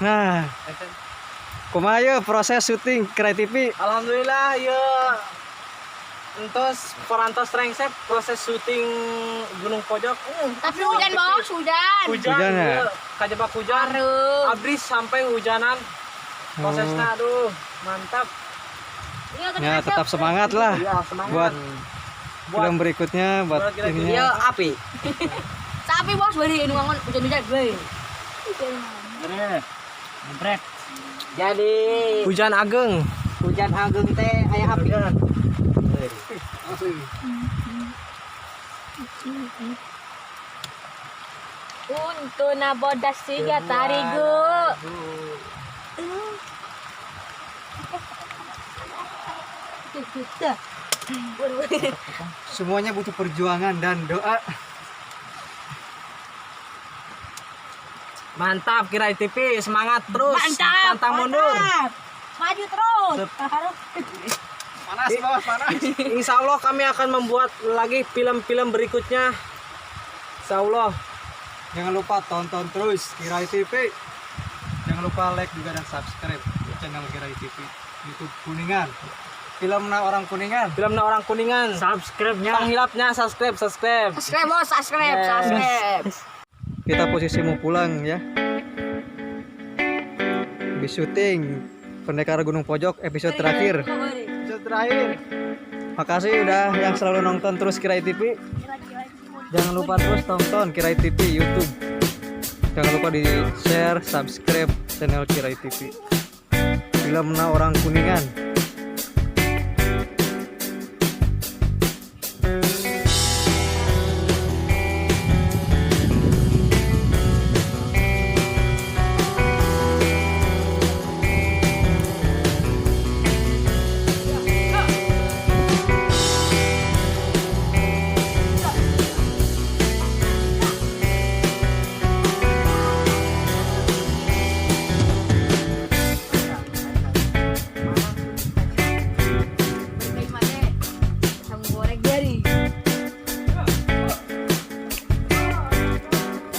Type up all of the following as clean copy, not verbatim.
Nah, kumaha proses syuting Kirai TV? Alhamdulillah ya entos perantos rengsep proses syuting Gunung Pojok. Tapi hujan bos, hujan. Hujan ya? Kajebak hujan. Abis sampai hujanan. Prosesnya aduh mantap. Ya tetap semangat lah Iya, semangat. buat film berikutnya, buat ininya. Iya, api. Sapi bos beri ini ngangon hujan-hujan beri. Jebret. Jadi hujan ageng teh aya api. Untuk nabodas siga tarigu. Semuanya butuh perjuangan dan doa. Mantap Kirai TV, semangat terus. Mantap. Pantang mundur. Maju terus. Panas bos, panas. Insya Allah kami akan membuat lagi film-film berikutnya. Insya Allah. Jangan lupa tonton terus Kirai TV. Jangan lupa like juga dan subscribe channel Kirai TV YouTube Kuningan. Filmna orang Kuningan. Filmnya orang Kuningan. Subscribe-nya. Panghilapnya subscribe. Subscribe bos, subscribe, Yes. subscribe. Kita posisi mau pulang ya. Habis syuting Pendekar Gunung Pojok episode terakhir. Episode terakhir. Makasih udah yang selalu nonton terus Kirai TV. Jangan lupa terus tonton Kirai TV YouTube. Jangan lupa di share, subscribe channel Kirai TV. Filmna orang Kuningan.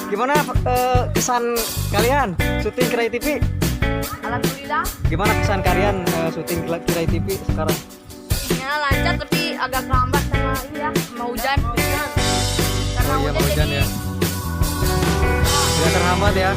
Gimana kesan kalian syuting Kirai TV? Alhamdulillah, Gimana kesan kalian syuting Kirai TV sekarang? syutingnya lancar tapi agak lambat sama ini ya, mau hujan. Karena Oh iya, mau hujan jadi ya. Sudah terhambat ya.